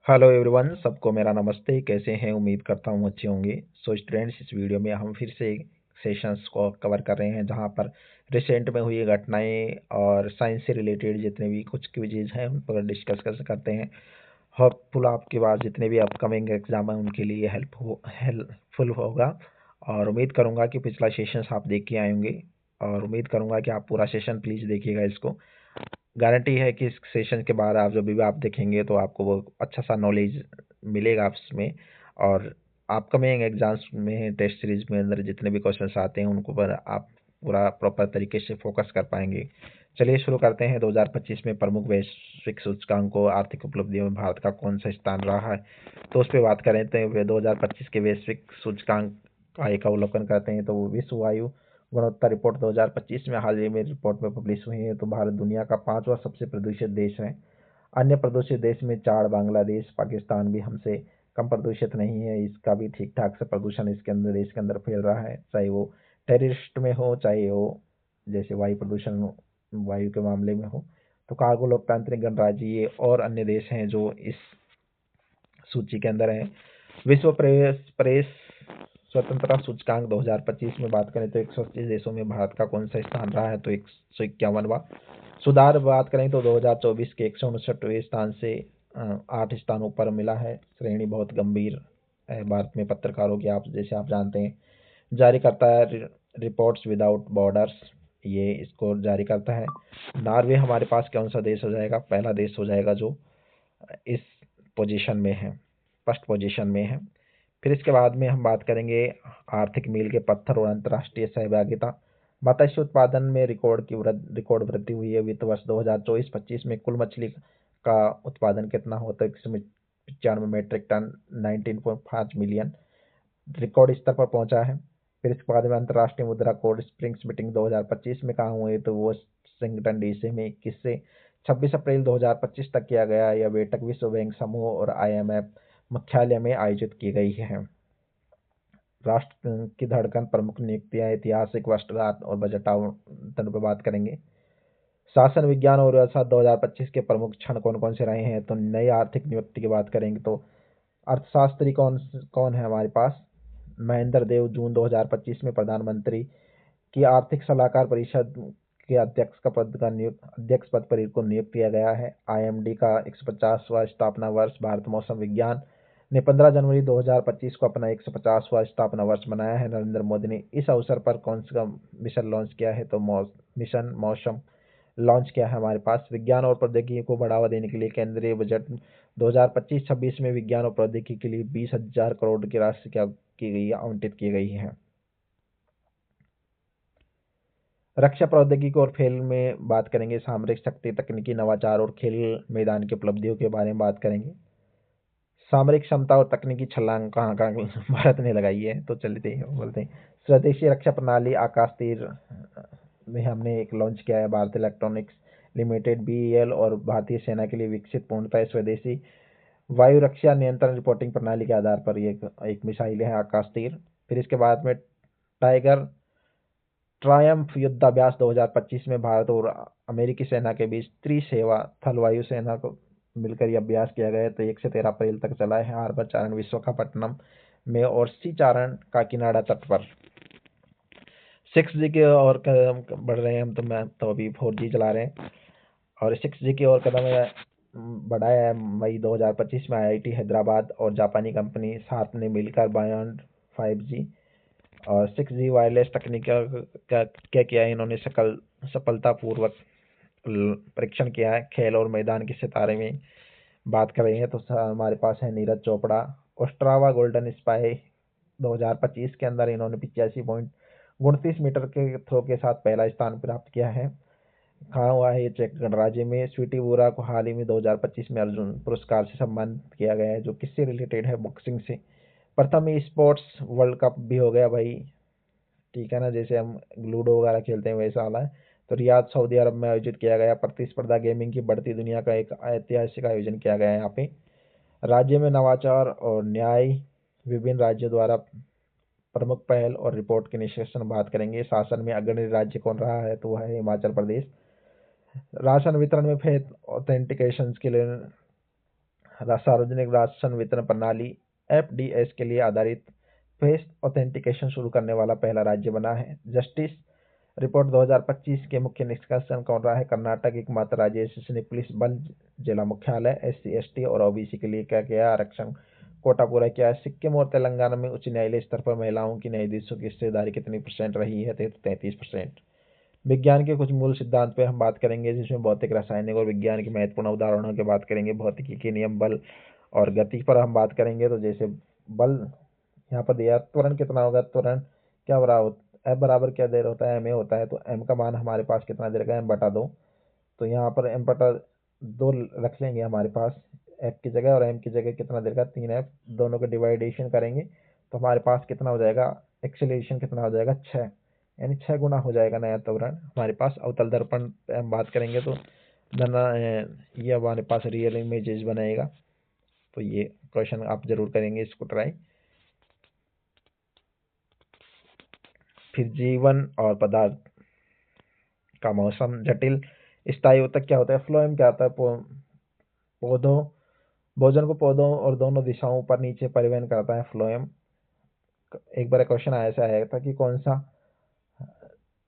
Hello everyone, सबको मेरा नमस्ते। कैसे हैं? उम्मीद करता हूँ अच्छे होंगे। सो स्टूडेंट्स, इस वीडियो में हम फिर से सेशंस को कवर कर रहे हैं जहाँ पर रिसेंट में हुई घटनाएं और साइंस से रिलेटेड जितने भी कुछ क्विजेज हैं उन पर डिस्कस करते हैं। होपफुल आपके पास जितने भी अपकमिंग एग्जाम हैं उनके लिए हेल्पफुल होगा। और उम्मीद करूँगा कि पिछला सेशंस आप देख के आए होंगे और उम्मीद करूँगा कि आप पूरा सेशन प्लीज़ देखिएगा। इसको गारंटी है कि इस सेशन के बाद आप जब भी आप देखेंगे तो आपको वो अच्छा सा नॉलेज मिलेगा उसमें। और अपकमिंग एग्जाम्स में टेस्ट सीरीज में अंदर जितने भी क्वेश्चंस आते हैं उनको पर आप पूरा प्रॉपर तरीके से फोकस कर पाएंगे। चलिए शुरू करते हैं। 2025 में प्रमुख वैश्विक सूचकांकों आर्थिक उपलब्धियों में भारत का कौन सा स्थान रहा है, तो उस पर बात करें तो 2025 के वैश्विक सूचकांक का एक अवलोकन करते हैं तो विश्व वायु गुणवत्ता रिपोर्ट 2025 में हाल ही में रिपोर्ट में पब्लिश हुई है। तो भारत दुनिया का 5वां सबसे प्रदूषित देश है। अन्य प्रदूषित देश में चार बांग्लादेश, पाकिस्तान भी हमसे कम प्रदूषित नहीं है। इसका भी ठीक ठाक से प्रदूषण इसके अंदर देश के अंदर फैल रहा है, चाहे वो टेररिस्ट में हो, चाहे वो जैसे वायु प्रदूषण वायु के मामले में हो। तो कार्गो लोकतांत्रिक गणराज्य ये और अन्य देश हैं जो इस सूची के अंदर है। विश्व प्रेस स्वतंत्रता सूचकांक 2025 में बात करें तो 125 देशों में भारत का कौन सा स्थान रहा है, तो 151वां। सुधार बात करें तो 2024 के 159वें स्थान से 8 स्थानों पर मिला है। श्रेणी बहुत गंभीर है भारत में पत्रकारों की, आप जैसे आप जानते हैं। जारी करता है रिपोर्ट्स विदाउट बॉर्डर्स, ये स्कोर जारी करता है। नॉर्वे हमारे पास कौन सा देश हो जाएगा? पहला देश हो जाएगा जो इस पोजीशन में है, फर्स्ट पोजीशन में है। फिर इसके बाद में हम बात करेंगे आर्थिक मील के पत्थर और अंतर्राष्ट्रीय सहभागिता। मत्स्य उत्पादन में रिकॉर्ड वृद्धि हुई है। वित्त वर्ष 2024-25 में कुल मछली का उत्पादन कितना होता है? 195 मीट्रिक टन, 19.5 मिलियन, रिकॉर्ड स्तर पर पहुंचा है। फिर इसके बाद में अंतर्राष्ट्रीय मुद्रा कोष स्प्रिंग्स मीटिंग 2025 में कहाँ हुई, तो वो वाशिंगटन डीसी में 21 से 26 अप्रैल 2025 तक किया गया। यह बैठक विश्व बैंक समूह और IMF मुख्यालय में आयोजित की गई है। राष्ट्र की धड़कन प्रमुख नियुक्तियां, ऐतिहासिक वर्षगांठ और बजट आवंटन पर बात करेंगे। शासन विज्ञान और व्यवसाय 2025 के प्रमुख क्षण कौन कौन से रहे हैं, तो नई आर्थिक नियुक्ति की बात करेंगे तो अर्थशास्त्री कौन कौन है हमारे पास? महेंद्र देव जून 2025 में प्रधानमंत्री की आर्थिक सलाहकार परिषद के अध्यक्ष पद पर इनको नियुक्त किया गया है। IMD का 150वां स्थापना वर्ष। भारत मौसम विज्ञान ने 15 जनवरी 2025 को अपना 150वां स्थापना वर्ष मनाया है। नरेंद्र मोदी ने इस अवसर पर कौन सा मिशन लॉन्च किया है, तो मिशन मौसम लॉन्च किया है हमारे पास। विज्ञान और प्रौद्योगिकी को बढ़ावा देने के लिए केंद्रीय बजट 2025-26 में विज्ञान और प्रौद्योगिकी के लिए 20,000 करोड़ की राशि की गई आवंटित की गई है। रक्षा प्रौद्योगिकी और खेल में बात करेंगे। सामरिक शक्ति, तकनीकी नवाचार और खेल मैदान की उपलब्धियों के बारे में बात करेंगे। सामरिक क्षमता और तकनीकी छलांग कहाँ कहाँ भारत ने लगाई है, तो चलते बोलते हैं। स्वदेशी रक्षा प्रणाली आकाश तीर में हमने एक लॉन्च किया है। भारत इलेक्ट्रॉनिक्स लिमिटेड BEL और भारतीय सेना के लिए विकसित पूर्णतः स्वदेशी वायु रक्षा नियंत्रण रिपोर्टिंग प्रणाली के आधार पर ये एक मिसाइल है आकाश तीर। फिर इसके बाद में टाइगर ट्रायम्फ युद्धाभ्यास 2025 में भारत और अमेरिकी सेना के बीच त्रिसेवा थल वायु सेना को मिलकर यह अभ्यास किया गया। तो 1 से 13 अप्रैल तक चला है। हार्बर चारण विशाखापट्टनम में और सी चारण काकीनाडा तट पर। 6G की ओर कदम बढ़ रहे हैं हम, तो मैं तो अभी 4G चला रहे हैं और 6G की ओर कदम बढ़ाया है। मई 2025 में IIT हैदराबाद और जापानी कंपनी सार्प ने मिलकर बायॉन्ड 5G और 6G वायरलेस तकनीक का क्या किया है, इन्होंने सफलतापूर्वक परीक्षण किया है। खेल और मैदान के सितारे में बात कर रहे हैं तो हमारे पास है Neeraj Chopra. Ostrava golden spy 2025 के अंदर इन्होंने 85.29 मीटर के थ्रो के साथ पहला स्थान प्राप्त किया है। कहाँ हुआ है? ये चेक गणराज्य में। स्वीटी बुरा को हाल ही में 2025 में अर्जुन पुरस्कार से सम्मानित किया गया है, जो किससे रिलेटेड है? बॉक्सिंग से। प्रथम ई स्पोर्ट्स वर्ल्ड कप भी हो गया भाई, ठीक है ना, जैसे हम लूडो वगैरह खेलते हैं वैसा वाला है। तो रियाद सऊदी अरब में आयोजित किया गया। प्रतिस्पर्धा गेमिंग की बढ़ती दुनिया का एक ऐतिहासिक आयोजन किया गया है यहाँ पे। राज्य में नवाचार और न्याय, विभिन्न राज्यों द्वारा प्रमुख पहल और रिपोर्ट के निष्कर्षण बात करेंगे। शासन में अग्रणी राज्य कौन रहा है, तो वह है हिमाचल प्रदेश। राशन वितरण में फेक ऑथेंटिकेशन के लिए सार्वजनिक राशन वितरण प्रणाली FDS के लिए आधारित फेस ऑथेंटिकेशन शुरू करने वाला पहला राज्य बना है। जस्टिस रिपोर्ट 2025 के मुख्य निष्कर्षण कौन रहा है? कर्नाटक एकमात्र राज्य है जिसने पुलिस बल जिला मुख्यालय SC ST और OBC के लिए क्या किया? आरक्षण कोटा पूरा किया है। सिक्किम और तेलंगाना में उच्च न्यायालय स्तर पर महिलाओं की न्यायाधीशों की हिस्सेदारी कितनी % रही है? 33%। विज्ञान के कुछ मूल सिद्धांत पे हम बात करेंगे, जिसमें भौतिक, रासायनिक और विज्ञान के महत्वपूर्ण उदाहरणों की बात करेंगे। भौतिकी के नियम, बल और गति पर हम बात करेंगे। तो जैसे बल यहाँ पर दिया, त्वरण कितना होगा? त्वरण क्या F बराबर क्या दे रहा होता है? ma होता है। तो m का मान हमारे पास कितना दे रखा है? m/2। तो यहाँ पर m/2 रख लेंगे हमारे पास f की जगह, और m की जगह कितना दे रखा? 3f। दोनों का डिवाइडेशन करेंगे तो हमारे पास कितना हो जाएगा? एक्सेलरेशन कितना हो जाएगा? 6, यानी 6 गुना हो जाएगा नया त्वरण हमारे पास। अवतल दर्पण पे हम बात करेंगे तो ये हमारे पास रियल इमेजेस बनाएगा। तो ये क्वेश्चन आप जरूर करेंगे इसको ट्राई। फिर जीवन और पदार्थ का मौसम, जटिल स्थायी ऊतक क्या होता है? फ्लोएम क्या होता है? पौधों भोजन को पौधों और दोनों दिशाओं पर नीचे परिवहन करता है फ्लोएम। एक बार क्वेश्चन ऐसा आया था कि कौन सा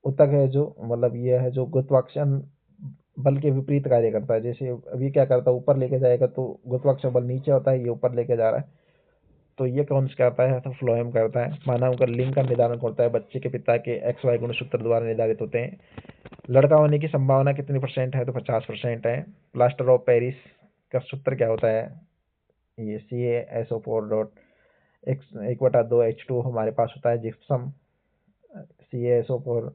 ऊतक है जो मतलब ये है जो गुरुत्वाकर्षण बल के विपरीत कार्य करता है। जैसे अभी क्या करता है, ऊपर लेके जाएगा तो गुरुत्वाकर्षण बल नीचे होता है, ये ऊपर लेके जा रहा है, तो ये कौन सा करता है? तो फ्लोएम करता है। मानव का लिंग का निर्धारण करता है, बच्चे के पिता के XY गुणसूत्र द्वारा निर्धारित होते हैं। लड़का होने की संभावना कितनी % है? तो 50% है। प्लास्टर ऑफ पेरिस का सूत्र क्या होता है? ये CaSO4.1/2H2 हमारे पास होता है। जिप्सम CaSO4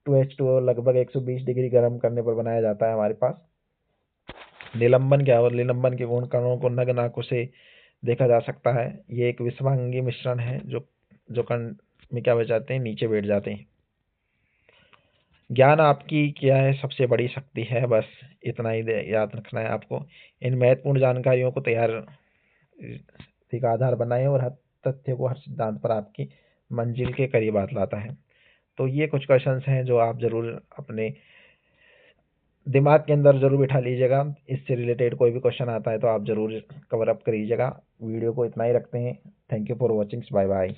2H2O लगभग 120 डिग्री गर्म करने पर बनाया जाता है हमारे पास। निलंबन क्या हो? निलंबन के गुण कणों को नग्न आंखों से देखा जा सकता है। ये एक विषमांगी मिश्रण है जो कण में क्या बच जाते हैं? नीचे बैठ जाते हैं। ज्ञान आपकी क्या है? सबसे बड़ी शक्ति है। बस इतना ही याद रखना है आपको। इन महत्वपूर्ण जानकारियों को तैयार का आधार बनाएं और हर तथ्य को, हर सिद्धांत पर आपकी मंजिल के करीब लाता है। तो ये कुछ क्वेश्चंस हैं जो आप जरूर अपने दिमाग के अंदर जरूर बिठा लीजिएगा। इससे रिलेटेड कोई भी क्वेश्चन आता है तो आप जरूर कवर अप करिएगा। वीडियो को इतना ही रखते हैं। Thank you for watching. Bye bye.